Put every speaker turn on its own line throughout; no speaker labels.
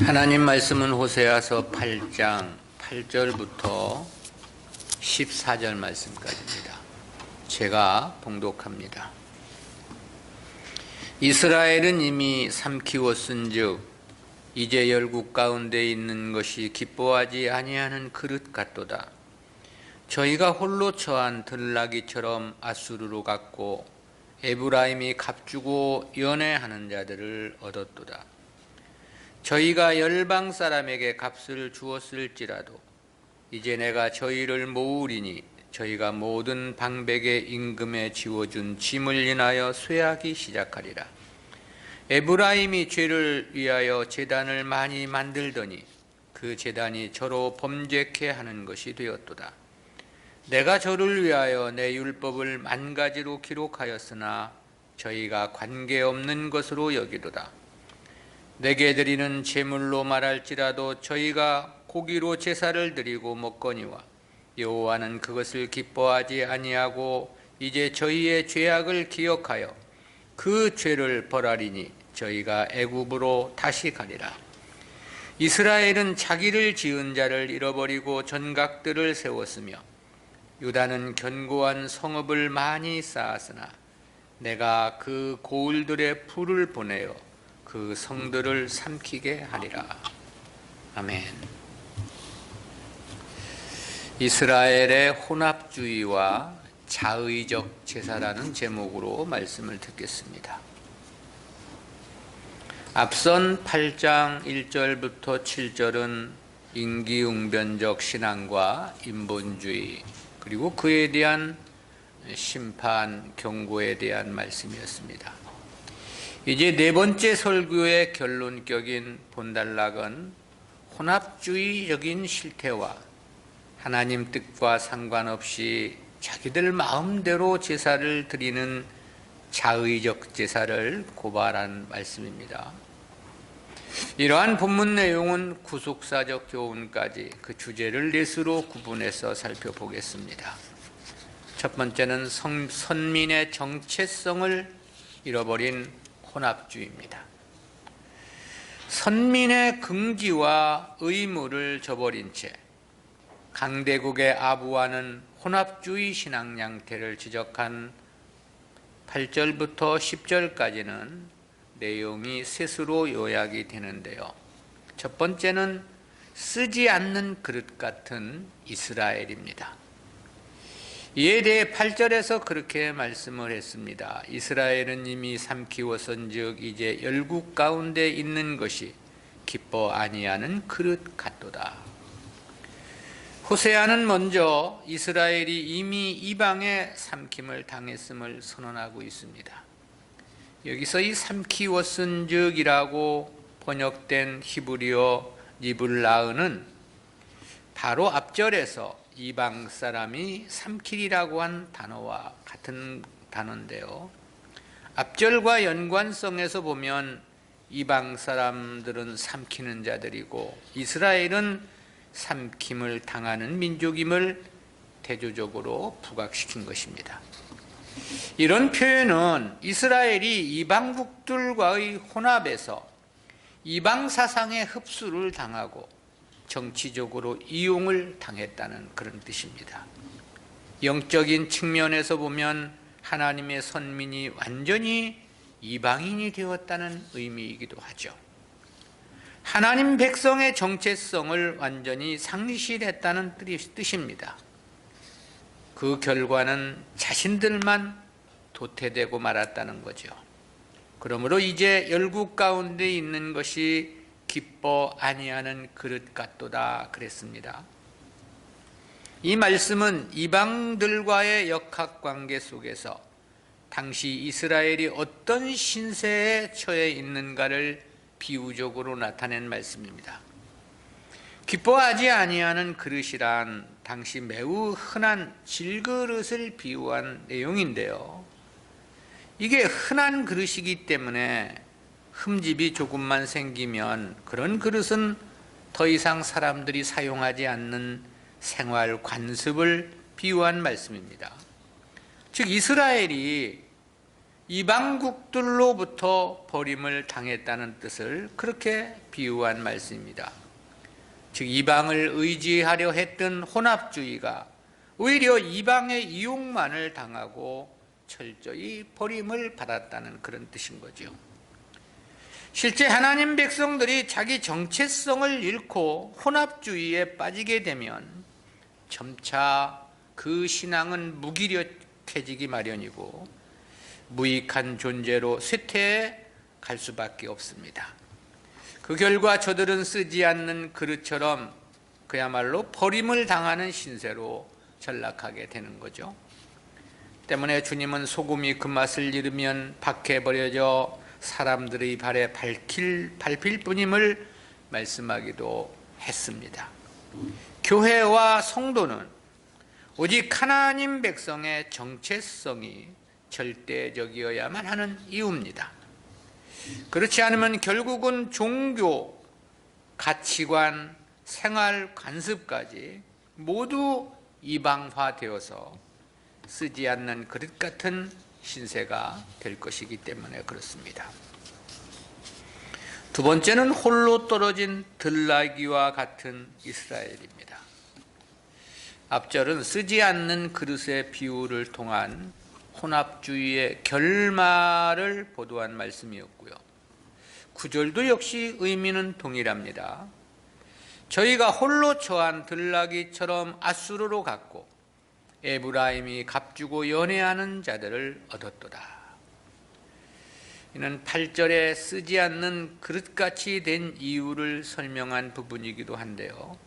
하나님 말씀은 호세아서 8장 8절부터 14절 말씀까지입니다. 제가 봉독합니다. 이스라엘은 이미 삼키웠은즉 이제 열국 가운데 있는 것이 기뻐하지 아니하는 그릇 같도다. 저희가 홀로 처한 들나귀처럼 아수르로 갔고 에브라임이 값주고 연애하는 자들을 얻었도다. 저희가 열방 사람에게 값을 주었을지라도 이제 내가 저희를 모으리니 저희가 모든 방백의 임금에 지워준 짐을 인하여 쇠하기 시작하리라. 에브라임이 죄를 위하여 제단을 많이 만들더니 그 제단이 저로 범죄케 하는 것이 되었도다. 내가 저를 위하여 내 율법을 만 가지로 기록하였으나 저희가 관계없는 것으로 여기도다. 내게 드리는 제물로 말할지라도 저희가 고기로 제사를 드리고 먹거니와 여호와는 그것을 기뻐하지 아니하고 이제 저희의 죄악을 기억하여 그 죄를 벌하리니 저희가 애굽으로 다시 가리라. 이스라엘은 자기를 지은 자를 잃어버리고 전각들을 세웠으며 유다는 견고한 성읍을 많이 쌓았으나 내가 그 고을들의 불을 보내어 그 성들을 삼키게 하리라. 아멘. 이스라엘의 혼합주의와 자의적 제사라는 제목으로 말씀을 듣겠습니다. 앞선 8장 1절부터 7절은 임기응변적 신앙과 인본주의 그리고 그에 대한 심판, 경고에 대한 말씀이었습니다. 이제 네 번째 설교의 결론격인 본단락은 혼합주의적인 실태와 하나님 뜻과 상관없이 자기들 마음대로 제사를 드리는 자의적 제사를 고발한 말씀입니다. 이러한 본문 내용은 구속사적 교훈까지 그 주제를 넷으로 구분해서 살펴보겠습니다. 첫 번째는 선민의 정체성을 잃어버린 혼합주의입니다. 선민의 긍지와 의무를 저버린 채 강대국의 아부하는 혼합주의 신앙 양태를 지적한 8절부터 10절까지는 내용이 셋으로 요약이 되는데요. 첫 번째는 쓰지 않는 그릇 같은 이스라엘입니다. 이에 대해 8절에서 그렇게 말씀을 했습니다. 이스라엘은 이미 삼키웠은즉 이제 열국 가운데 있는 것이 기뻐 아니하는 그릇 같도다. 호세아는 먼저 이스라엘이 이미 이방에 삼킴을 당했음을 선언하고 있습니다. 여기서 이 삼키웠은즉이라고 번역된 히브리어 니블라은은 바로 앞절에서 이방 사람이 삼키리라고 한 단어와 같은 단어인데요. 앞절과 연관성에서 보면 이방 사람들은 삼키는 자들이고 이스라엘은 삼킴을 당하는 민족임을 대조적으로 부각시킨 것입니다. 이런 표현은 이스라엘이 이방국들과의 혼합에서 이방 사상의 흡수를 당하고 정치적으로 이용을 당했다는 그런 뜻입니다. 영적인 측면에서 보면 하나님의 선민이 완전히 이방인이 되었다는 의미이기도 하죠. 하나님 백성의 정체성을 완전히 상실했다는 뜻입니다. 그 결과는 자신들만 도태되고 말았다는 거죠. 그러므로 이제 열국 가운데 있는 것이 기뻐 아니하는 그릇 같도다 그랬습니다. 이 말씀은 이방들과의 역학관계 속에서 당시 이스라엘이 어떤 신세에 처해 있는가를 비유적으로 나타낸 말씀입니다. 기뻐하지 아니하는 그릇이란 당시 매우 흔한 질그릇을 비유한 내용인데요. 이게 흔한 그릇이기 때문에 흠집이 조금만 생기면 그런 그릇은 더 이상 사람들이 사용하지 않는 생활 관습을 비유한 말씀입니다. 즉 이스라엘이 이방국들로부터 버림을 당했다는 뜻을 그렇게 비유한 말씀입니다. 즉 이방을 의지하려 했던 혼합주의가 오히려 이방의 이용만을 당하고 철저히 버림을 받았다는 그런 뜻인 거죠. 실제 하나님 백성들이 자기 정체성을 잃고 혼합주의에 빠지게 되면 점차 그 신앙은 무기력해지기 마련이고 무익한 존재로 쇠퇴해 갈 수밖에 없습니다. 그 결과 저들은 쓰지 않는 그릇처럼 그야말로 버림을 당하는 신세로 전락하게 되는 거죠. 때문에 주님은 소금이 그 맛을 잃으면 밖에 버려져 사람들의 발에 밟힐 뿐임을 말씀하기도 했습니다. 교회와 성도는 오직 하나님 백성의 정체성이 절대적이어야만 하는 이유입니다. 그렇지 않으면 결국은 종교, 가치관, 생활 관습까지 모두 이방화되어서 쓰지 않는 그릇 같은 신세가 될 것이기 때문에 그렇습니다. 두 번째는 홀로 떨어진 들나귀와 같은 이스라엘입니다. 앞절은 쓰지 않는 그릇의 비유를 통한 혼합주의의 결말을 보도한 말씀이었고요. 9절도 역시 의미는 동일합니다. 저희가 홀로 처한 들나귀처럼 앗수르로 갔고 에브라임이 값주고 연애하는 자들을 얻었도다. 이는 8절에 쓰지 않는 그릇같이 된 이유를 설명한 부분이기도 한데요.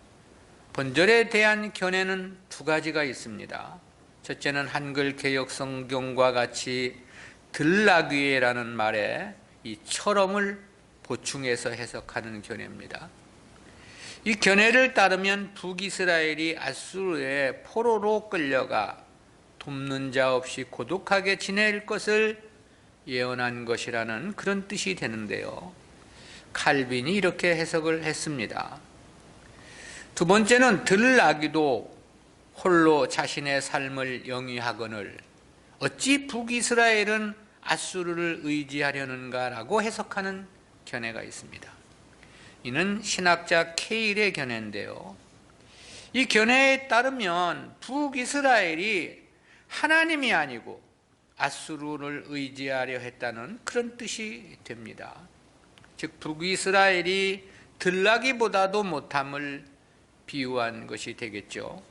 본절에 대한 견해는 두 가지가 있습니다. 첫째는 한글 개역 성경과 같이 들나귀라는 말에 이 처럼을 보충해서 해석하는 견해입니다. 이 견해를 따르면 북이스라엘이 앗수르의 포로로 끌려가 돕는 자 없이 고독하게 지낼 것을 예언한 것이라는 그런 뜻이 되는데요. 칼빈이 이렇게 해석을 했습니다. 두 번째는 들나귀도 홀로 자신의 삶을 영위하거늘 어찌 북이스라엘은 앗수르를 의지하려는가라고 해석하는 견해가 있습니다. 이는 신학자 케일의 견해인데요. 이 견해에 따르면 북이스라엘이 하나님이 아니고 앗수르를 의지하려 했다는 그런 뜻이 됩니다. 즉 북이스라엘이 들나귀보다도 못함을 비유한 것이 되겠죠.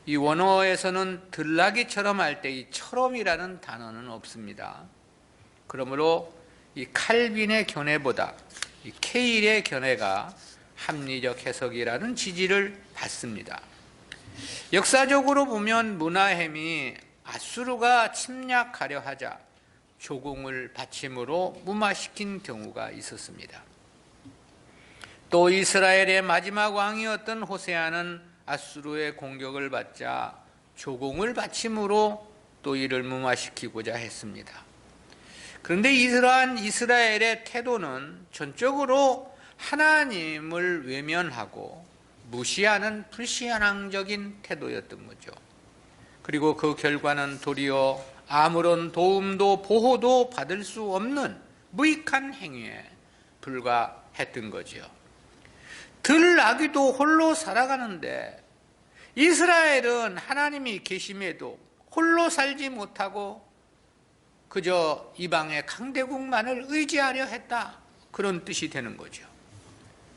이 원어에서는 들나귀처럼 할 때 이 처럼이라는 단어는 없습니다. 그러므로 이 칼빈의 견해보다 이 케일의 견해가 합리적 해석이라는 지지를 받습니다. 역사적으로 보면 므나헴이 앗수르가 침략하려 하자 조공을 바침으로 무마시킨 경우가 있었습니다. 또 이스라엘의 마지막 왕이었던 호세아는 앗수르의 공격을 받자 조공을 바침으로 또 이를 무마시키고자 했습니다. 그런데 이러한 이스라엘의 태도는 전적으로 하나님을 외면하고 무시하는 불신앙적인 태도였던 거죠. 그리고 그 결과는 도리어 아무런 도움도 보호도 받을 수 없는 무익한 행위에 불과했던 거죠. 들나귀도 홀로 살아가는데 이스라엘은 하나님이 계심에도 홀로 살지 못하고 그저 이방의 강대국만을 의지하려 했다. 그런 뜻이 되는 거죠.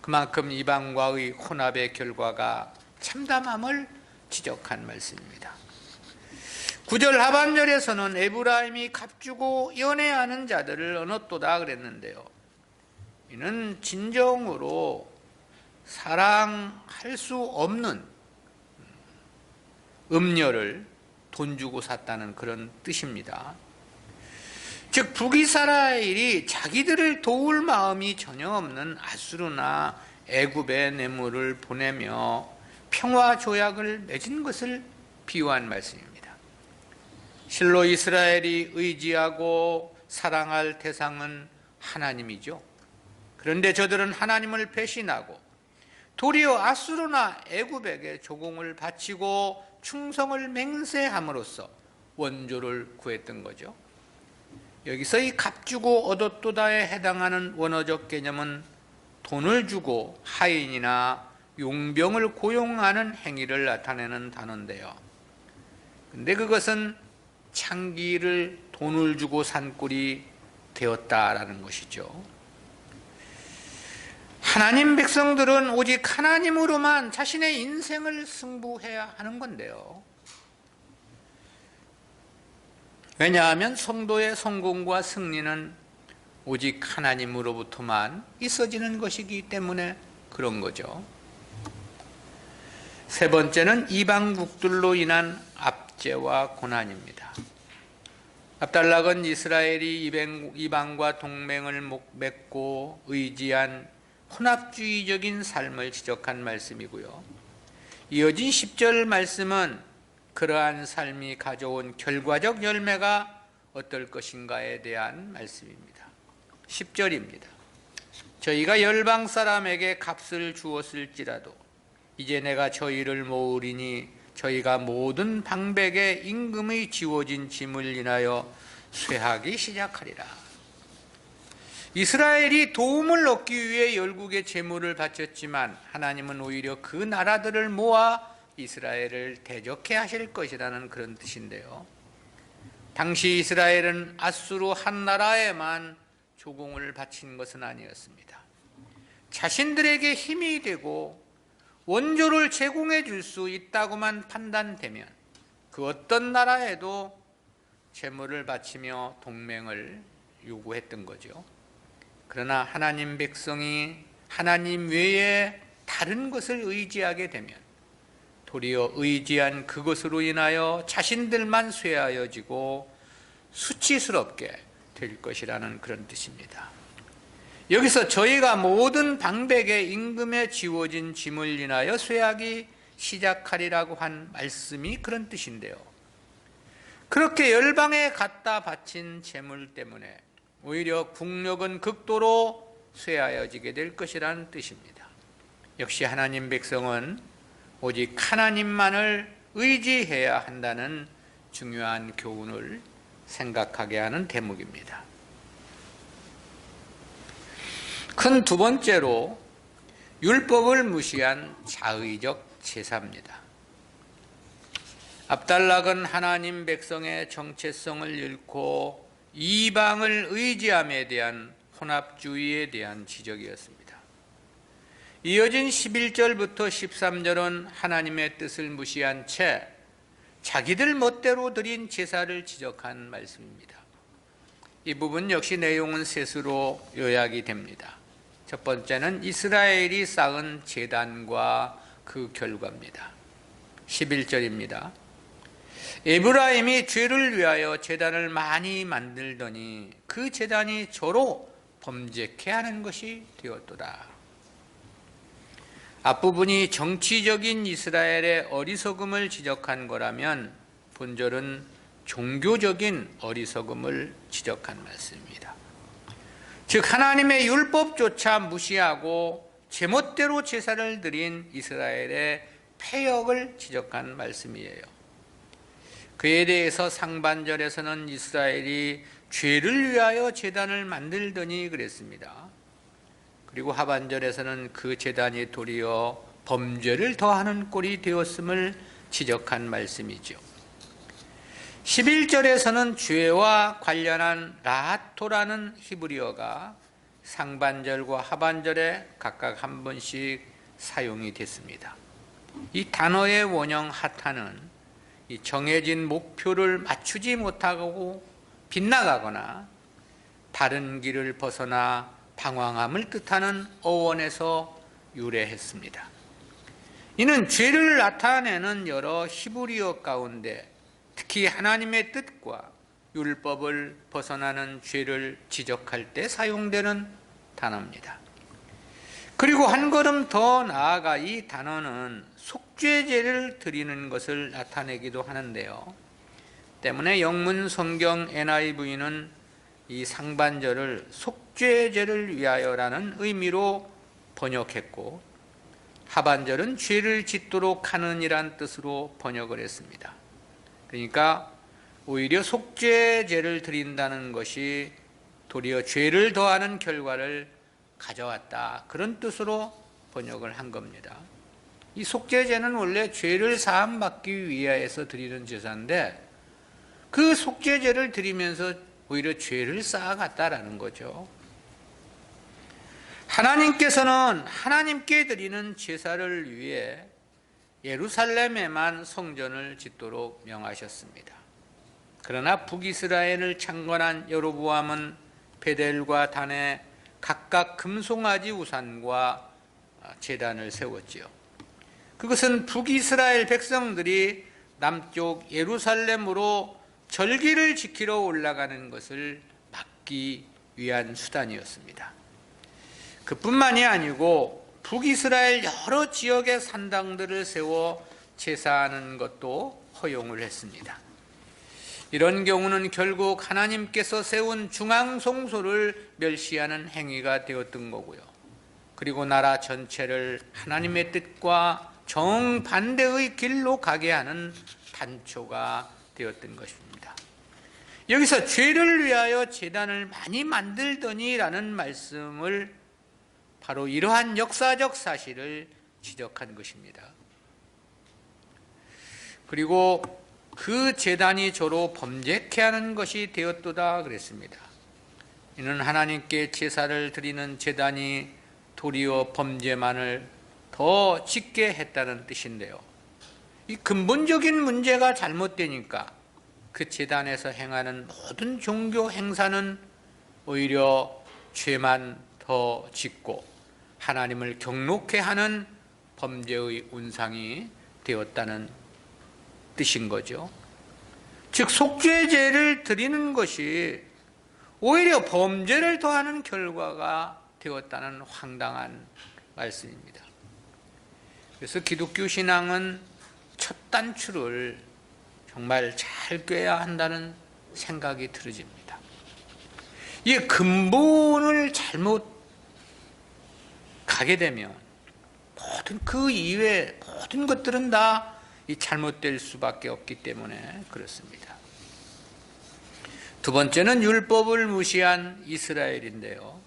그만큼 이방과의 혼합의 결과가 참담함을 지적한 말씀입니다. 9절 하반절에서는 에브라임이 값주고 연애하는 자들을 얻었도다 그랬는데요. 이는 진정으로 사랑할 수 없는 음녀를 돈 주고 샀다는 그런 뜻입니다. 즉 북이스라엘이 자기들을 도울 마음이 전혀 없는 앗수르나 애굽에 뇌물을 보내며 평화 조약을 맺은 것을 비유한 말씀입니다. 실로 이스라엘이 의지하고 사랑할 대상은 하나님이죠. 그런데 저들은 하나님을 배신하고 도리어 앗수르나 애굽에게 조공을 바치고 충성을 맹세함으로써 원조를 구했던 거죠. 여기서 이 값주고 얻었도다에 해당하는 원어적 개념은 돈을 주고 하인이나 용병을 고용하는 행위를 나타내는 단어인데요. 근데 그것은 창기를 돈을 주고 산 꼴이 되었다라는 것이죠. 하나님 백성들은 오직 하나님으로만 자신의 인생을 승부해야 하는 건데요. 왜냐하면 성도의 성공과 승리는 오직 하나님으로부터만 있어지는 것이기 때문에 그런 거죠. 세 번째는 이방국들로 인한 압제와 고난입니다. 압달락은 이스라엘이 이방과 동맹을 맺고 의지한 혼합주의적인 삶을 지적한 말씀이고요. 이어진 10절 말씀은 그러한 삶이 가져온 결과적 열매가 어떨 것인가에 대한 말씀입니다. 10절입니다. 저희가 열방 사람에게 값을 주었을지라도 이제 내가 저희를 모으리니 저희가 모든 방백에 임금의 지워진 짐을 인하여 쇠하기 시작하리라. 이스라엘이 도움을 얻기 위해 열국의 재물을 바쳤지만 하나님은 오히려 그 나라들을 모아 이스라엘을 대적해 하실 것이라는 그런 뜻인데요. 당시 이스라엘은 아수르 한 나라에만 조공을 바친 것은 아니었습니다. 자신들에게 힘이 되고 원조를 제공해 줄 수 있다고만 판단되면 그 어떤 나라에도 재물을 바치며 동맹을 요구했던 거죠. 그러나 하나님 백성이 하나님 외에 다른 것을 의지하게 되면 도리어 의지한 그것으로 인하여 자신들만 쇠하여지고 수치스럽게 될 것이라는 그런 뜻입니다. 여기서 저희가 모든 방백에 임금에 지워진 짐을 인하여 쇠하기 시작하리라고 한 말씀이 그런 뜻인데요. 그렇게 열방에 갖다 바친 재물 때문에 오히려 국력은 극도로 쇠하여지게 될 것이라는 뜻입니다. 역시 하나님 백성은 오직 하나님만을 의지해야 한다는 중요한 교훈을 생각하게 하는 대목입니다. 큰 두 번째로 율법을 무시한 자의적 제사입니다. 압달락은 하나님 백성의 정체성을 잃고 이방을 의지함에 대한 혼합주의에 대한 지적이었습니다. 이어진 11절부터 13절은 하나님의 뜻을 무시한 채 자기들 멋대로 드린 제사를 지적한 말씀입니다. 이 부분 역시 내용은 셋으로 요약이 됩니다. 첫 번째는 이스라엘이 쌓은 제단과 그 결과입니다. 11절입니다. 에브라임이 죄를 위하여 제단을 많이 만들더니 그 제단이 저로 범죄케 하는 것이 되었도다. 앞부분이 정치적인 이스라엘의 어리석음을 지적한 거라면 본절은 종교적인 어리석음을 지적한 말씀입니다. 즉 하나님의 율법조차 무시하고 제멋대로 제사를 드린 이스라엘의 패역을 지적한 말씀이에요. 그에 대해서 상반절에서는 이스라엘이 죄를 위하여 제단을 만들더니 그랬습니다. 그리고 하반절에서는 그 제단이 도리어 범죄를 더하는 꼴이 되었음을 지적한 말씀이죠. 11절에서는 죄와 관련한 라하토라는 히브리어가 상반절과 하반절에 각각 한 번씩 사용이 됐습니다. 이 단어의 원형 하타는 이 정해진 목표를 맞추지 못하고 빗나가거나 다른 길을 벗어나 방황함을 뜻하는 어원에서 유래했습니다. 이는 죄를 나타내는 여러 히브리어 가운데 특히 하나님의 뜻과 율법을 벗어나는 죄를 지적할 때 사용되는 단어입니다. 그리고 한 걸음 더 나아가 이 단어는 속죄제를 드리는 것을 나타내기도 하는데요. 때문에 영문 성경 NIV는 이 상반절을 속죄제를 위하여라는 의미로 번역했고 하반절은 죄를 짓도록 하는 이란 뜻으로 번역을 했습니다. 그러니까 오히려 속죄제를 드린다는 것이 도리어 죄를 더하는 결과를 가져왔다, 그런 뜻으로 번역을 한 겁니다. 이 속죄제는 원래 죄를 사함받기 위하여서 드리는 제사인데 그 속죄제를 드리면서 오히려 죄를 쌓아갔다라는 거죠. 하나님께서는 하나님께 드리는 제사를 위해 예루살렘에만 성전을 짓도록 명하셨습니다. 그러나 북이스라엘을 창건한 여로보암은 베델과 단에 각각 금송아지 우산과 제단을 세웠지요. 그것은 북이스라엘 백성들이 남쪽 예루살렘으로 절기를 지키러 올라가는 것을 막기 위한 수단이었습니다. 그뿐만이 아니고 북이스라엘 여러 지역의 산당들을 세워 제사하는 것도 허용을 했습니다. 이런 경우는 결국 하나님께서 세운 중앙성소를 멸시하는 행위가 되었던 거고요. 그리고 나라 전체를 하나님의 뜻과 정반대의 길로 가게 하는 단초가 되었던 것입니다. 여기서 죄를 위하여 제단을 많이 만들더니라는 말씀을 바로 이러한 역사적 사실을 지적한 것입니다. 그리고 그 제단이 저로 범죄케 하는 것이 되었도다 그랬습니다. 이는 하나님께 제사를 드리는 제단이 도리어 범죄만을 더 짓게 했다는 뜻인데요. 이 근본적인 문제가 잘못되니까 그 제단에서 행하는 모든 종교 행사는 오히려 죄만 더 짓고 하나님을 경록케 하는 범죄의 온상이 되었다는 뜻인 거죠. 즉 속죄제를 드리는 것이 오히려 범죄를 더하는 결과가 되었다는 황당한 말씀입니다. 그래서 기독교 신앙은 첫 단추를 정말 잘 꿰야 한다는 생각이 들어집니다. 이 근본을 잘못 가게 되면 모든 그 이외의 모든 것들은 다 잘못될 수밖에 없기 때문에 그렇습니다. 두 번째는 율법을 무시한 이스라엘인데요.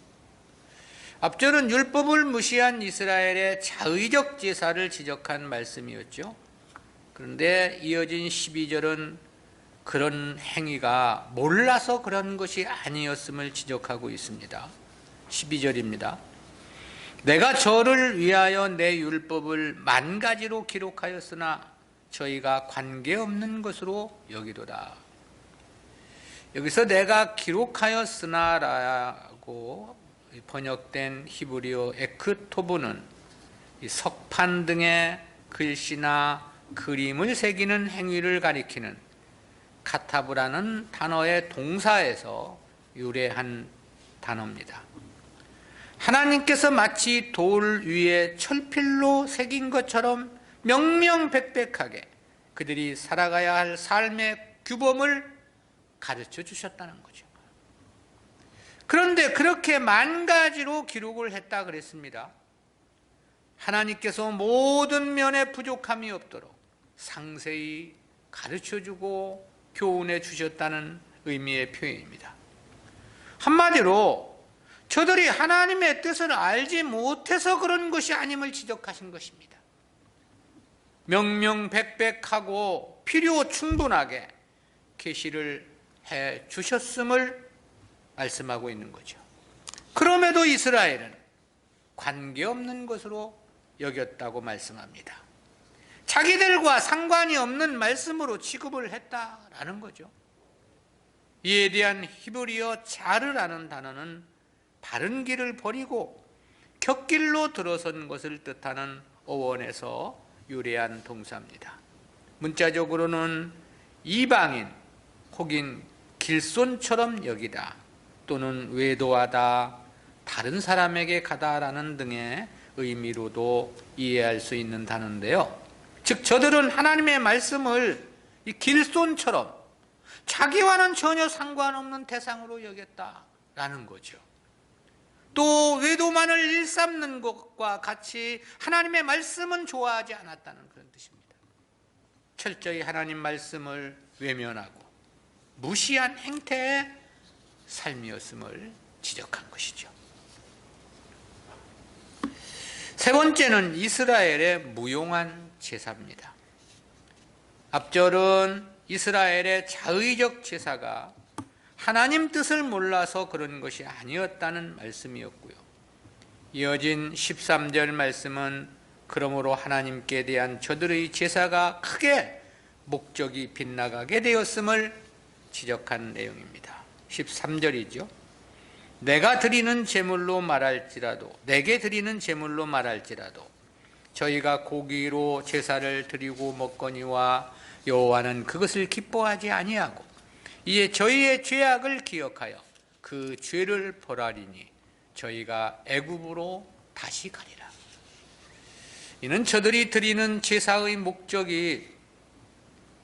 앞절은 율법을 무시한 이스라엘의 자의적 제사를 지적한 말씀이었죠. 그런데 이어진 12절은 그런 행위가 몰라서 그런 것이 아니었음을 지적하고 있습니다. 12절입니다. 내가 저를 위하여 내 율법을 만 가지로 기록하였으나 저희가 관계없는 것으로 여기도다. 여기서 내가 기록하였으나라고 번역된 히브리어 에크토브는 이 석판 등의 글씨나 그림을 새기는 행위를 가리키는 카타브라는 단어의 동사에서 유래한 단어입니다. 하나님께서 마치 돌 위에 철필로 새긴 것처럼 명명백백하게 그들이 살아가야 할 삶의 규범을 가르쳐 주셨다는 거죠. 그런데 그렇게 만 가지로 기록을 했다 그랬습니다. 하나님께서 모든 면에 부족함이 없도록 상세히 가르쳐 주고 교훈해 주셨다는 의미의 표현입니다. 한마디로 저들이 하나님의 뜻을 알지 못해서 그런 것이 아님을 지적하신 것입니다. 명명백백하고 필요 충분하게 계시를 해 주셨음을 말씀하고 있는 거죠. 그럼에도 이스라엘은 관계없는 것으로 여겼다고 말씀합니다. 자기들과 상관이 없는 말씀으로 취급을 했다라는 거죠. 이에 대한 히브리어 자르라는 단어는 바른 길을 버리고 곁길로 들어선 것을 뜻하는 어원에서 유래한 동사입니다. 문자적으로는 이방인 혹은 길손처럼 여기다 또는 외도하다, 다른 사람에게 가다라는 등의 의미로도 이해할 수 있는 단어인데요. 즉 저들은 하나님의 말씀을 이 길손처럼 자기와는 전혀 상관없는 대상으로 여겼다라는 거죠. 또 외도만을 일삼는 것과 같이 하나님의 말씀은 좋아하지 않았다는 그런 뜻입니다. 철저히 하나님 말씀을 외면하고 무시한 행태의 삶이었음을 지적한 것이죠. 세 번째는 이스라엘의 무용한 제사입니다. 앞절은 이스라엘의 자의적 제사가 하나님 뜻을 몰라서 그런 것이 아니었다는 말씀이었고요. 이어진 13절 말씀은 그러므로 하나님께 대한 저들의 제사가 크게 목적이 빗나가게 되었음을 지적한 내용입니다. 13절이죠. 내가 드리는 제물로 말할지라도, 내게 드리는 제물로 말할지라도 저희가 고기로 제사를 드리고 먹거니와 여호와는 그것을 기뻐하지 아니하고 이에 저희의 죄악을 기억하여 그 죄를 벌하리니 저희가 애굽으로 다시 가리라. 이는 저들이 드리는 제사의 목적이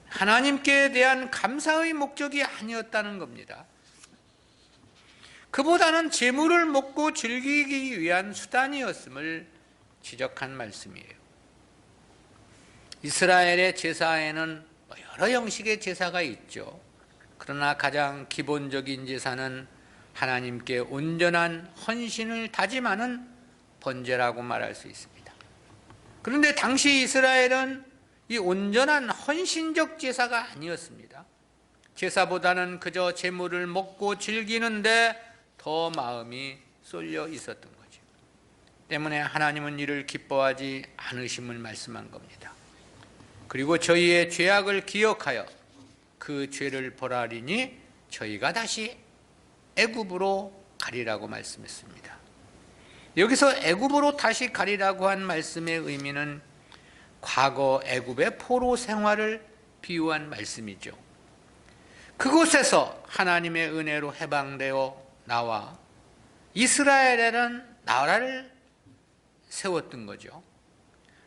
하나님께 대한 감사의 목적이 아니었다는 겁니다. 그보다는 제물을 먹고 즐기기 위한 수단이었음을 지적한 말씀이에요. 이스라엘의 제사에는 여러 형식의 제사가 있죠. 그러나 가장 기본적인 제사는 하나님께 온전한 헌신을 다짐하는 번제라고 말할 수 있습니다. 그런데 당시 이스라엘은 이 온전한 헌신적 제사가 아니었습니다. 제사보다는 그저 제물을 먹고 즐기는데 더 마음이 쏠려 있었던 거죠. 때문에 하나님은 이를 기뻐하지 않으심을 말씀한 겁니다. 그리고 저희의 죄악을 기억하여 그 죄를 벌하리니 저희가 다시 애굽으로 가리라고 말씀했습니다. 여기서 애굽으로 다시 가리라고 한 말씀의 의미는 과거 애굽의 포로 생활을 비유한 말씀이죠. 그곳에서 하나님의 은혜로 해방되어 나와 이스라엘에는 나라를 세웠던 거죠.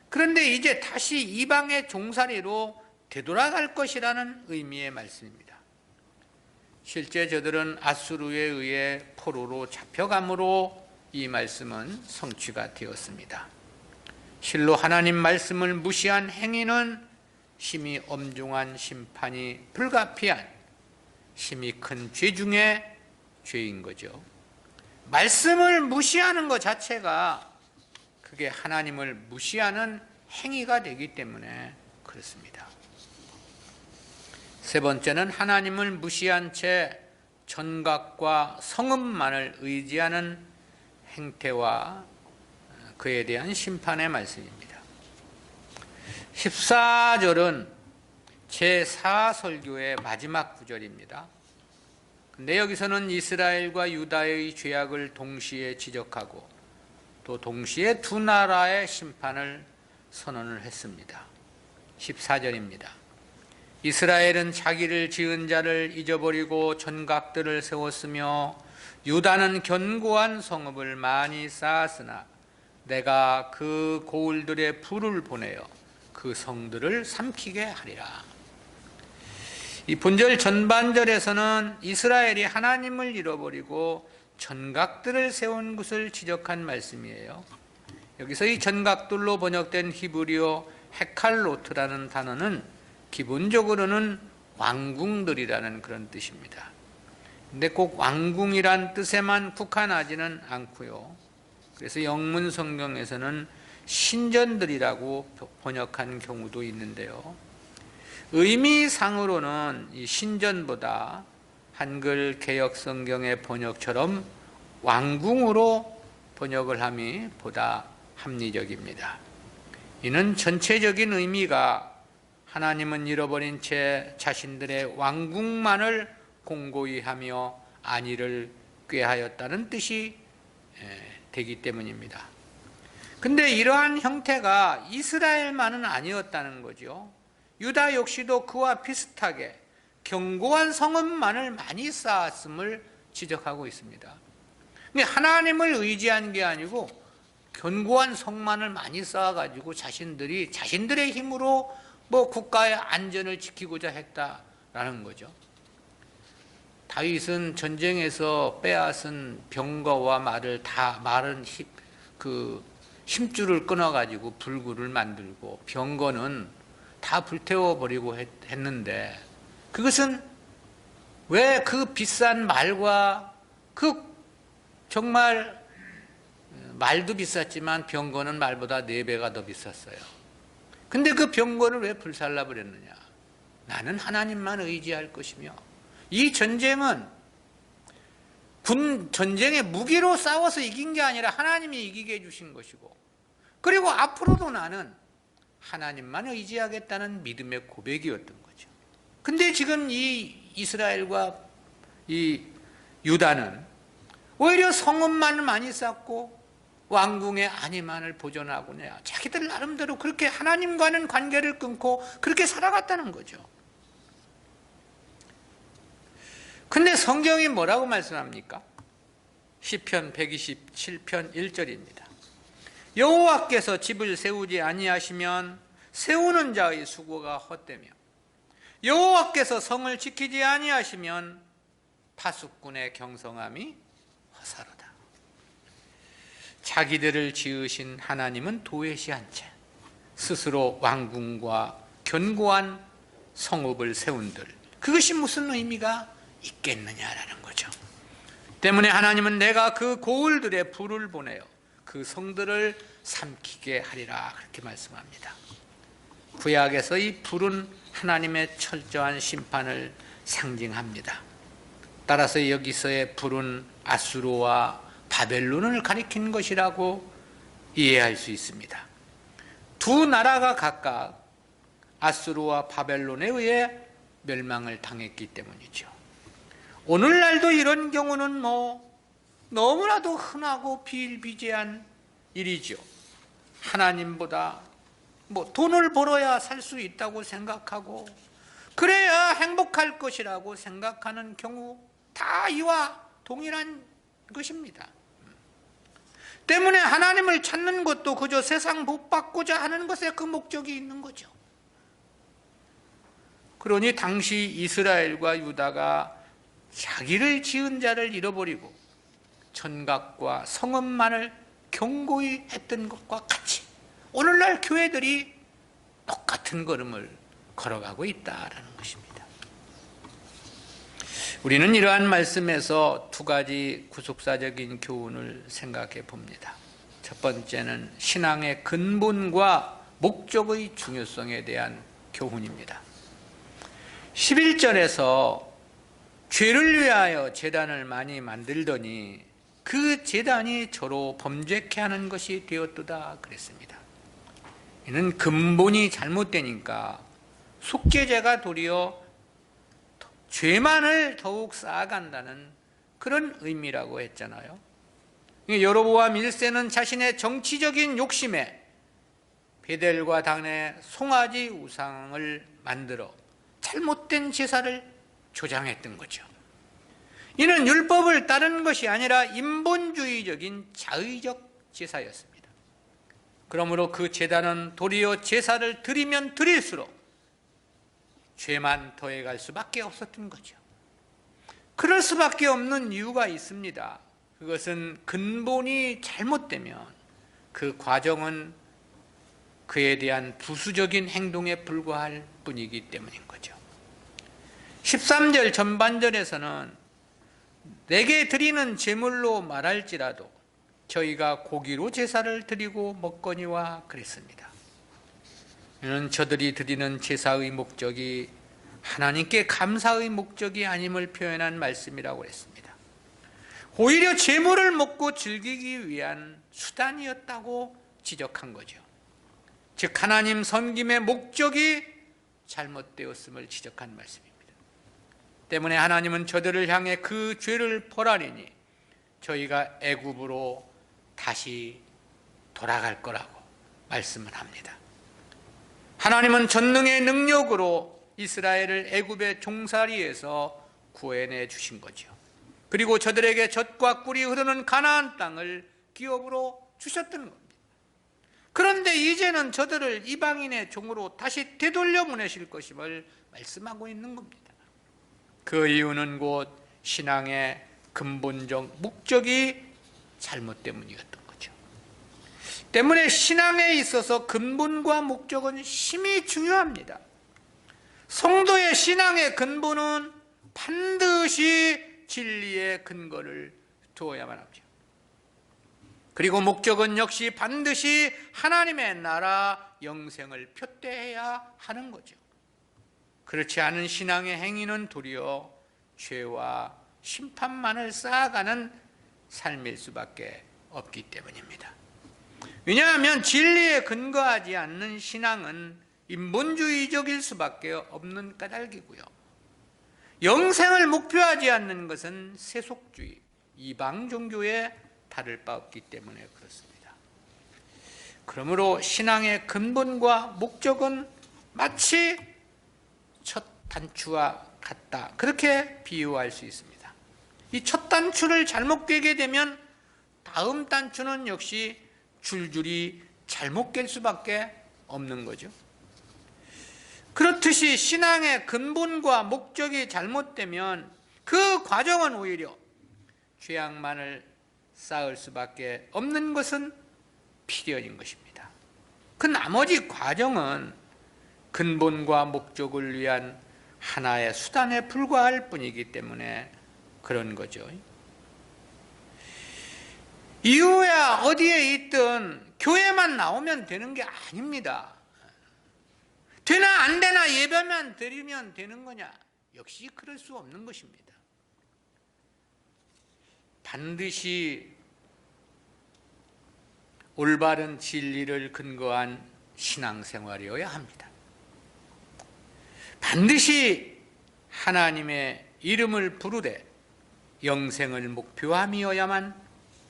그런데 이제 다시 이방의 종살이로 되돌아갈 것이라는 의미의 말씀입니다. 실제 저들은 아수르에 의해 포로로 잡혀감으로 이 말씀은 성취가 되었습니다. 실로 하나님 말씀을 무시한 행위는 심히 엄중한 심판이 불가피한 심히 큰 죄 중에 죄인 거죠. 말씀을 무시하는 것 자체가 그게 하나님을 무시하는 행위가 되기 때문에 그렇습니다. 세 번째는 하나님을 무시한 채 전각과 성읍만을 의지하는 행태와 그에 대한 심판의 말씀입니다. 14절은 제4설교의 마지막 구절입니다. 근데 여기서는 이스라엘과 유다의 죄악을 동시에 지적하고 또 동시에 두 나라의 심판을 선언을 했습니다. 14절입니다. 이스라엘은 자기를 지은 자를 잊어버리고 전각들을 세웠으며 유다는 견고한 성읍을 많이 쌓았으나 내가 그 고을들의 불을 보내어 그 성들을 삼키게 하리라. 이 본절 전반절에서는 이스라엘이 하나님을 잃어버리고 전각들을 세운 것을 지적한 말씀이에요. 여기서 이 전각들로 번역된 히브리어 헤칼로트라는 단어는 기본적으로는 왕궁들이라는 그런 뜻입니다. 근데 꼭 왕궁이란 뜻에만 국한하지는 않고요. 그래서 영문 성경에서는 신전들이라고 번역한 경우도 있는데요. 의미상으로는 이 신전보다 한글 개역 성경의 번역처럼 왕궁으로 번역을 함이 보다 합리적입니다. 이는 전체적인 의미가 하나님은 잃어버린 채 자신들의 왕궁만을 공고히 하며 안위를 꾀하였다는 뜻이 되기 때문입니다. 근데 이러한 형태가 이스라엘만은 아니었다는 거죠. 유다 역시도 그와 비슷하게 견고한 성읍만을 많이 쌓았음을 지적하고 있습니다. 하나님을 의지한 게 아니고 견고한 성만을 많이 쌓아가지고 자신들의 힘으로 국가의 안전을 지키고자 했다라는 거죠. 다윗은 전쟁에서 빼앗은 병거와 말을 다 힘줄을 끊어가지고 불구를 만들고 병거는 다 불태워버리고 했는데 그것은 왜 그 비싼 말과 그 정말 말도 비쌌지만 병거는 말보다 4배가 더 비쌌어요. 근데 그 병거를 왜 불살라 버렸느냐? 나는 하나님만 의지할 것이며, 이 전쟁은 전쟁의 무기로 싸워서 이긴 게 아니라 하나님이 이기게 해주신 것이고, 그리고 앞으로도 나는 하나님만 의지하겠다는 믿음의 고백이었던 거죠. 근데 지금 이 이스라엘과 이 유다는 오히려 성읍만 많이 쌓고 왕궁의 안위만을 보존하고 자기들 나름대로 그렇게 하나님과는 관계를 끊고 그렇게 살아갔다는 거죠. 근데 성경이 뭐라고 말씀합니까? 시편 127편 1절입니다. 여호와께서 집을 세우지 아니하시면 세우는 자의 수고가 헛되며, 여호와께서 성을 지키지 아니하시면 파수꾼의 경성함이 허사로다. 자기들을 지으신 하나님은 도외시한 채 스스로 왕궁과 견고한 성읍을 세운들, 그것이 무슨 의미가 있겠느냐라는 거죠. 때문에 하나님은 내가 그 고을들의 불을 보내어 그 성들을 삼키게 하리라, 그렇게 말씀합니다. 구약에서 이 불은 하나님의 철저한 심판을 상징합니다. 따라서 여기서의 불은 아수르와 바벨론을 가리킨 것이라고 이해할 수 있습니다. 두 나라가 각각 아수르와 바벨론에 의해 멸망을 당했기 때문이죠. 오늘날도 이런 경우는 너무나도 흔하고 비일비재한 일이죠. 하나님보다 돈을 벌어야 살 수 있다고 생각하고 그래야 행복할 것이라고 생각하는 경우 다 이와 동일한 것입니다. 때문에 하나님을 찾는 것도 그저 세상 복 받고자 하는 것에 그 목적이 있는 거죠. 그러니 당시 이스라엘과 유다가 자기를 지은 자를 잃어버리고 전각과 성읍만을 견고히 했던 것과 같이 오늘날 교회들이 똑같은 걸음을 걸어가고 있다라는 것입니다. 우리는 이러한 말씀에서 두 가지 구속사적인 교훈을 생각해 봅니다. 첫 번째는 신앙의 근본과 목적의 중요성에 대한 교훈입니다. 11절에서 죄를 위하여 제단을 많이 만들더니 그 제단이 저로 범죄케 하는 것이 되었도다 그랬습니다. 이는 근본이 잘못되니까 속죄제가 도리어 죄만을 더욱 쌓아간다는 그런 의미라고 했잖아요. 여로보암 1세는 자신의 정치적인 욕심에 베델과 단의 송아지 우상을 만들어 잘못된 제사를 조장했던 거죠. 이는 율법을 따른 것이 아니라 인본주의적인 자의적 제사였습니다. 그러므로 그 제단은 도리어 제사를 드리면 드릴수록 죄만 더해갈 수밖에 없었던 거죠. 그럴 수밖에 없는 이유가 있습니다. 그것은 근본이 잘못되면 그 과정은 그에 대한 부수적인 행동에 불과할 뿐이기 때문인 거죠. 13절 전반절에서는 내게 드리는 제물로 말할지라도 저희가 고기로 제사를 드리고 먹거니와 그랬습니다. 이는 저들이 드리는 제사의 목적이 하나님께 감사의 목적이 아님을 표현한 말씀이라고 했습니다. 오히려 제물을 먹고 즐기기 위한 수단이었다고 지적한 거죠. 즉 하나님 섬김의 목적이 잘못되었음을 지적한 말씀입니다. 때문에 하나님은 저들을 향해 그 죄를 벌하리니 저희가 애굽으로 다시 돌아갈 거라고 말씀을 합니다. 하나님은 전능의 능력으로 이스라엘을 애굽의 종살이에서 구해내 주신 거죠. 그리고 저들에게 젖과 꿀이 흐르는 가나안 땅을 기업으로 주셨던 겁니다. 그런데 이제는 저들을 이방인의 종으로 다시 되돌려 보내실 것임을 말씀하고 있는 겁니다. 그 이유는 곧 신앙의 근본적 목적이 잘못 때문이었던 거죠. 때문에 신앙에 있어서 근본과 목적은 심히 중요합니다. 성도의 신앙의 근본은 반드시 진리의 근거를 두어야만 하죠. 그리고 목적은 역시 반드시 하나님의 나라 영생을 표대해야 하는 거죠. 그렇지 않은 신앙의 행위는 도리어 죄와 심판만을 쌓아가는 삶일 수밖에 없기 때문입니다. 왜냐하면 진리에 근거하지 않는 신앙은 인본주의적일 수밖에 없는 까닭이고요. 영생을 목표하지 않는 것은 세속주의, 이방 종교에 다를 바 없기 때문에 그렇습니다. 그러므로 신앙의 근본과 목적은 마치 첫 단추와 같다, 그렇게 비유할 수 있습니다. 이 첫 단추를 잘못 꿰게 되면 다음 단추는 역시 줄줄이 잘못 깰 수밖에 없는 거죠. 그렇듯이 신앙의 근본과 목적이 잘못되면 그 과정은 오히려 죄악만을 쌓을 수밖에 없는 것은 필연인 것입니다. 그 나머지 과정은 근본과 목적을 위한 하나의 수단에 불과할 뿐이기 때문에 그런 거죠. 이유야 어디에 있든 교회만 나오면 되는 게 아닙니다. 되나 안 되나 예배만 드리면 되는 거냐? 역시 그럴 수 없는 것입니다. 반드시 올바른 진리를 근거한 신앙생활이어야 합니다. 반드시 하나님의 이름을 부르되 영생을 목표함이어야만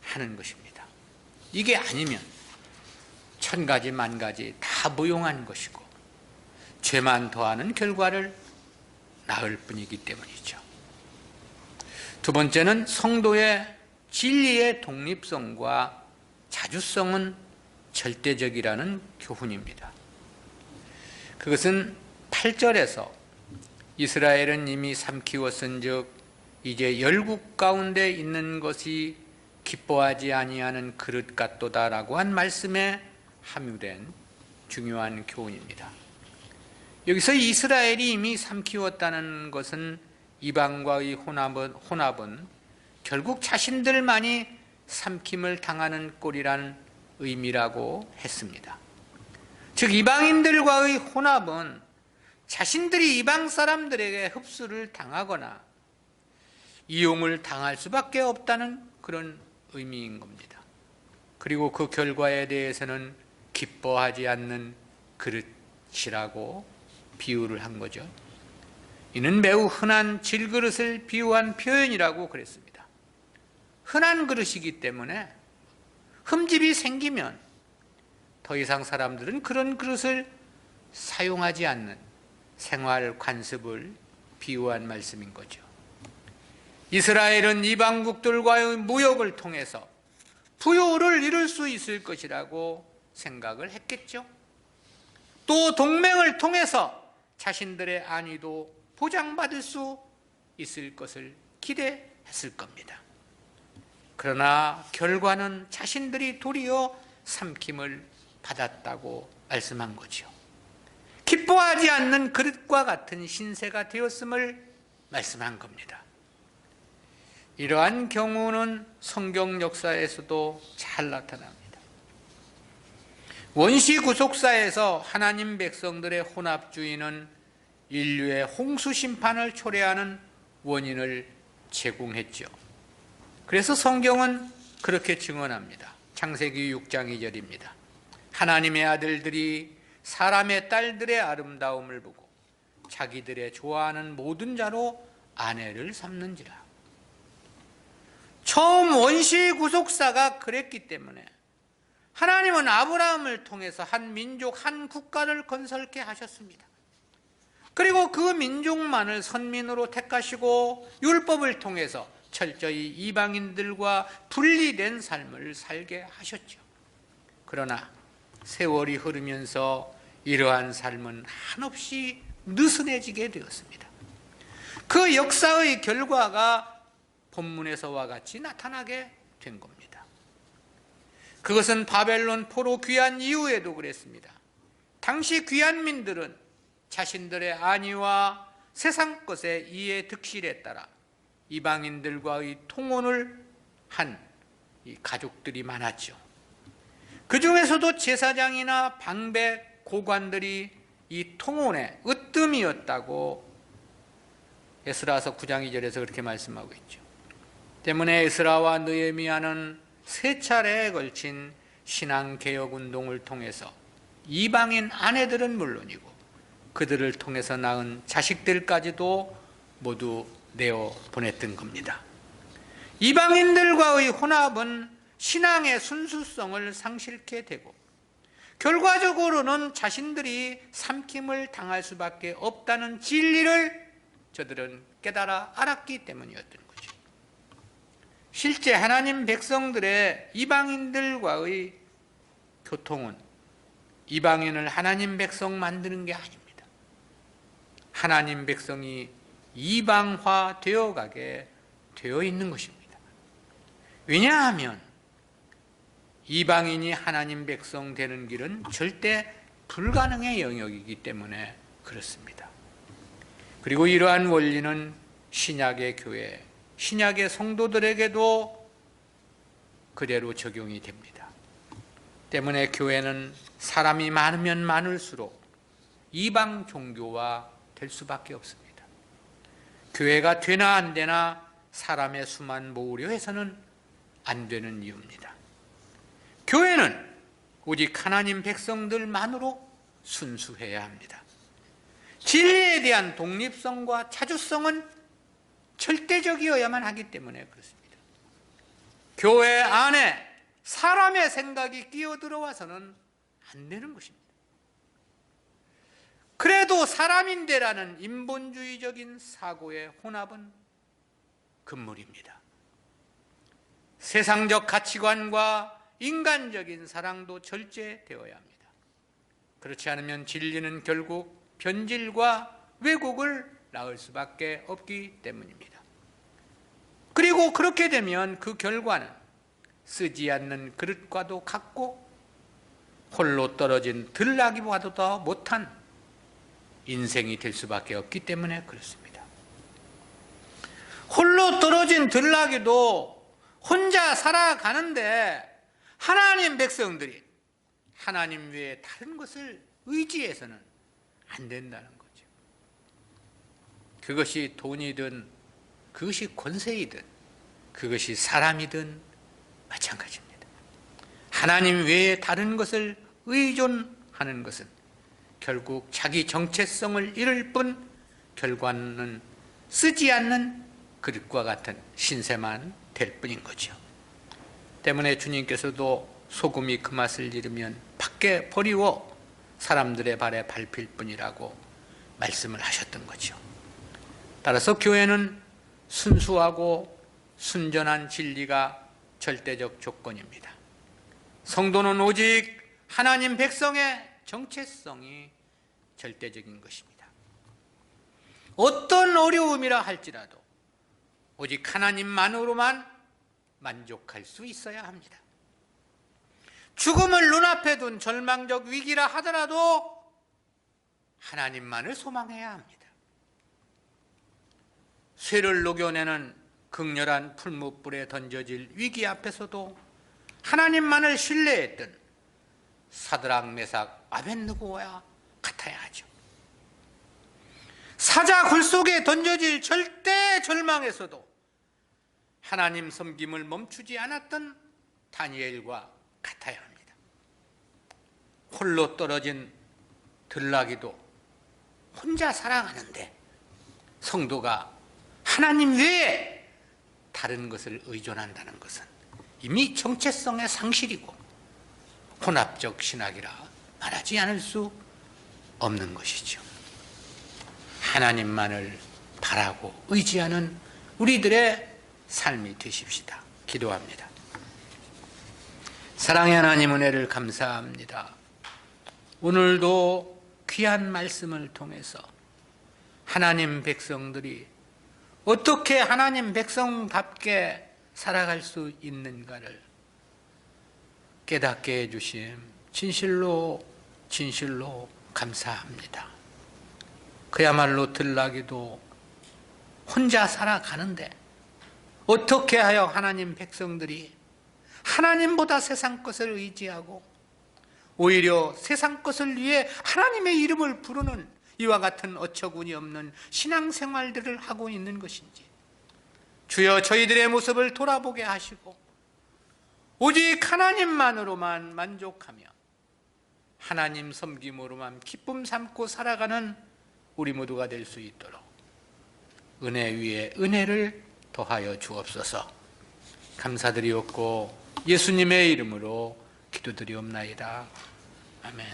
하는 것입니다. 이게 아니면 천가지 만가지 다 무용한 것이고 죄만 더하는 결과를 낳을 뿐이기 때문이죠. 두 번째는 성도의 진리의 독립성과 자주성은 절대적이라는 교훈입니다. 그것은 8절에서 이스라엘은 이미 삼키웠은즉 이제 열국 가운데 있는 것이 기뻐하지 아니하는 그릇 같도다라고 한 말씀에 함유된 중요한 교훈입니다. 여기서 이스라엘이 이미 삼키웠다는 것은 이방과의 혼합은 결국 자신들만이 삼킴을 당하는 꼴이란 의미라고 했습니다. 즉 이방인들과의 혼합은 자신들이 이방 사람들에게 흡수를 당하거나 이용을 당할 수밖에 없다는 그런 의미인 겁니다. 그리고 그 결과에 대해서는 기뻐하지 않는 그릇이라고 비유를 한 거죠. 이는 매우 흔한 질그릇을 비유한 표현이라고 그랬습니다. 흔한 그릇이기 때문에 흠집이 생기면 더 이상 사람들은 그런 그릇을 사용하지 않는 생활 관습을 비유한 말씀인 거죠. 이스라엘은 이방국들과의 무역을 통해서 부요를 이룰 수 있을 것이라고 생각을 했겠죠. 또 동맹을 통해서 자신들의 안위도 보장받을 수 있을 것을 기대했을 겁니다. 그러나 결과는 자신들이 도리어 삼킴을 받았다고 말씀한 거죠. 기뻐하지 않는 그릇과 같은 신세가 되었음을 말씀한 겁니다. 이러한 경우는 성경 역사에서도 잘 나타납니다. 원시 구속사에서 하나님 백성들의 혼합주의는 인류의 홍수 심판을 초래하는 원인을 제공했죠. 그래서 성경은 그렇게 증언합니다. 창세기 6장 2절입니다. 하나님의 아들들이 사람의 딸들의 아름다움을 보고 자기들의 좋아하는 모든 자로 아내를 삼는지라. 처음 원시 구속사가 그랬기 때문에 하나님은 아브라함을 통해서 한 민족, 한 국가를 건설케 하셨습니다. 그리고 그 민족만을 선민으로 택하시고 율법을 통해서 철저히 이방인들과 분리된 삶을 살게 하셨죠. 그러나 세월이 흐르면서 이러한 삶은 한없이 느슨해지게 되었습니다. 그 역사의 결과가 본문에서와 같이 나타나게 된 겁니다. 그것은 바벨론 포로 귀환 이후에도 그랬습니다. 당시 귀환민들은 자신들의 안위와 세상 것의 이해 득실에 따라 이방인들과의 통혼을 한 이 가족들이 많았죠. 그 중에서도 제사장이나 방백, 고관들이 이 통혼의 으뜸이었다고 에스라서 9장 2절에서 그렇게 말씀하고 있죠. 때문에 에스라와 느헤미야는 세 차례에 걸친 신앙개혁운동을 통해서 이방인 아내들은 물론이고 그들을 통해서 낳은 자식들까지도 모두 내어 보냈던 겁니다. 이방인들과의 혼합은 신앙의 순수성을 상실케 되고 결과적으로는 자신들이 삼킴을 당할 수밖에 없다는 진리를 저들은 깨달아 알았기 때문이었던 거죠. 실제 하나님 백성들의 이방인들과의 교통은 이방인을 하나님 백성 만드는 게 아닙니다. 하나님 백성이 이방화 되어가게 되어 있는 것입니다. 왜냐하면 이방인이 하나님 백성 되는 길은 절대 불가능의 영역이기 때문에 그렇습니다. 그리고 이러한 원리는 신약의 교회, 신약의 성도들에게도 그대로 적용이 됩니다. 때문에 교회는 사람이 많으면 많을수록 이방 종교화 될 수밖에 없습니다. 교회가 되나 안 되나 사람의 수만 모으려 해서는 안 되는 이유입니다. 교회는 오직 하나님 백성들만으로 순수해야 합니다. 진리에 대한 독립성과 자주성은 절대적이어야만 하기 때문에 그렇습니다. 교회 안에 사람의 생각이 끼어들어와서는 안 되는 것입니다. 그래도 사람인데라는 인본주의적인 사고의 혼합은 금물입니다. 세상적 가치관과 인간적인 사랑도 절제되어야 합니다. 그렇지 않으면 진리는 결국 변질과 왜곡을 낳을 수밖에 없기 때문입니다. 그리고 그렇게 되면 그 결과는 쓰지 않는 그릇과도 같고 홀로 떨어진 들나귀와도 더 못한 인생이 될 수밖에 없기 때문에 그렇습니다. 홀로 떨어진 들나귀도 혼자 살아가는데 하나님 백성들이 하나님 외에 다른 것을 의지해서는 안 된다는 거죠. 그것이 돈이든 그것이 권세이든 그것이 사람이든 마찬가지입니다. 하나님 외에 다른 것을 의존하는 것은 결국 자기 정체성을 잃을 뿐 결과는 쓰지 않는 그릇과 같은 신세만 될 뿐인 거죠. 때문에 주님께서도 소금이 그 맛을 잃으면 밖에 버리고 사람들의 발에 밟힐 뿐이라고 말씀을 하셨던 거죠. 따라서 교회는 순수하고 순전한 진리가 절대적 조건입니다. 성도는 오직 하나님 백성의 정체성이 절대적인 것입니다. 어떤 어려움이라 할지라도 오직 하나님만으로만 만족할 수 있어야 합니다. 죽음을 눈앞에 둔 절망적 위기라 하더라도 하나님만을 소망해야 합니다. 쇠를 녹여내는 극렬한 풀무불에 던져질 위기 앞에서도 하나님만을 신뢰했던 사드락, 메삭, 아벳느고와 같아야 하죠. 사자 굴 속에 던져질 절대 절망에서도 하나님 섬김을 멈추지 않았던 다니엘과 같아야 합니다. 홀로 떨어진 들나귀도 혼자 살아가는데 성도가 하나님 외에 다른 것을 의존한다는 것은 이미 정체성의 상실이고 혼합적 신학이라 말하지 않을 수 없는 것이죠. 하나님만을 바라고 의지하는 우리들의 삶이 되십시다. 기도합니다. 사랑의 하나님, 은혜를 감사합니다. 오늘도 귀한 말씀을 통해서 하나님 백성들이 어떻게 하나님 백성답게 살아갈 수 있는가를 깨닫게 해주심 진실로 감사합니다. 그야말로 들나기도 혼자 살아가는데 어떻게 하여 하나님 백성들이 하나님보다 세상 것을 의지하고 오히려 세상 것을 위해 하나님의 이름을 부르는 이와 같은 어처구니 없는 신앙생활들을 하고 있는 것인지 주여 저희들의 모습을 돌아보게 하시고 오직 하나님만으로만 만족하며 하나님 섬김으로만 기쁨 삼고 살아가는 우리 모두가 될 수 있도록 은혜 위에 은혜를 더하여 주옵소서. 감사드리옵고 예수님의 이름으로 기도드리옵나이다. 아멘.